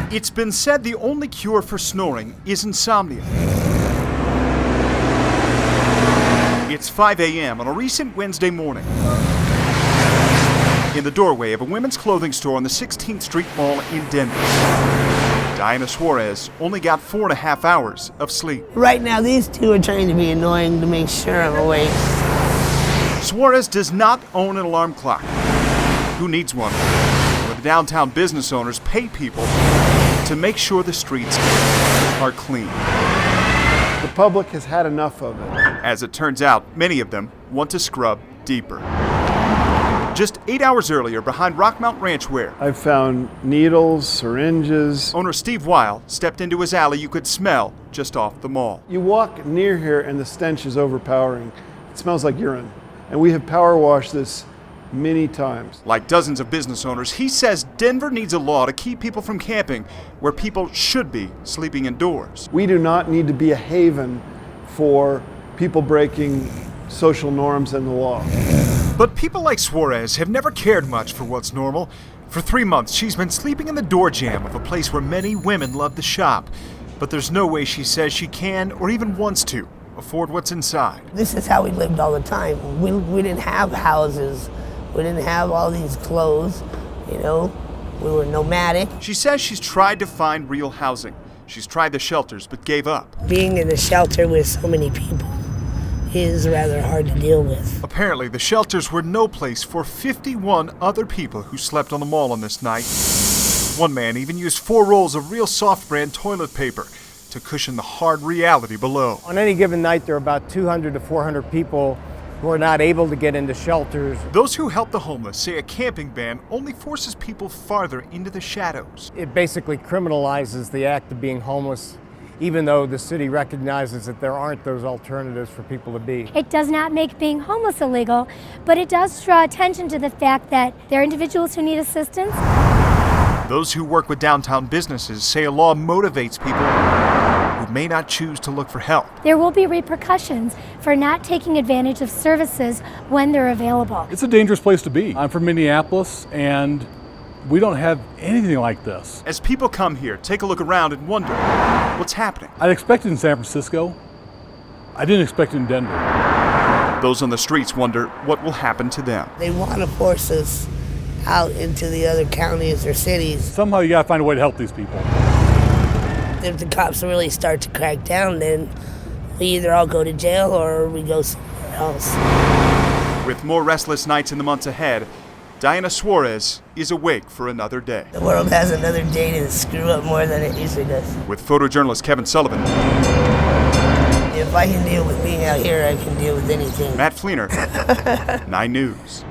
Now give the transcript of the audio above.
It's been said the only cure for snoring is insomnia. It's 5 a.m. on a recent Wednesday morning. In the doorway of a women's clothing store on the 16th Street Mall in Denver, Diana Suarez only got 4.5 hours of sleep. Right now, these two are trying to be annoying to make sure I'm awake. Suarez does not own an alarm clock. Who needs one? Where the downtown business owners pay people to make sure the streets are clean. The public has had enough of it. As it turns out, many of them want to scrub deeper. Just 8 hours earlier, behind Rockmount Ranch where I've found needles, syringes. owner Steve Weil stepped into his alley you could smell just off the mall. You walk near here and the stench is overpowering. It smells like urine. And we have power washed this many times. Like dozens of business owners, he says Denver needs a law to keep people from camping where people should be sleeping indoors. We do not need to be a haven for people breaking social norms and the law. But people like Suarez have never cared much for what's normal. For 3 months, she's been sleeping in the door jamb of a place where many women love to shop. But there's no way she says she can, or even wants to, afford what's inside. This is how we lived all the time. We didn't have houses. We didn't have all these clothes, you know. We were nomadic. She says she's tried to find real housing. She's tried the shelters, but gave up. Being in a shelter with so many people is rather hard to deal with. Apparently, the shelters were no place for 51 other people who slept on the mall on this night. One man even used 4 rolls of real soft brand toilet paper to cushion the hard reality below. On any given night, there are about 200 to 400 people who are not able to get into shelters. Those who help the homeless say a camping ban only forces people farther into the shadows. It basically criminalizes the act of being homeless, even though the city recognizes that there aren't those alternatives for people to be. It does not make being homeless illegal, but it does draw attention to the fact that there are individuals who need assistance. Those who work with downtown businesses say a law motivates people who may not choose to look for help. There will be repercussions for not taking advantage of services when they're available. It's a dangerous place to be. I'm from Minneapolis, and we don't have anything like this. As people come here, take a look around and wonder what's happening. I'd expect it in San Francisco. I didn't expect it in Denver. Those on the streets wonder what will happen to them. They want to force us out into the other counties or cities. Somehow you gotta find a way to help these people. If the cops really start to crack down, then we either all go to jail or we go somewhere else. With more restless nights in the months ahead, Diana Suarez is awake for another day. The world has another day to screw up more than it usually does. With photojournalist Kevin Sullivan, If I can deal with being out here, I can deal with anything. Matt Fleener, 9 News.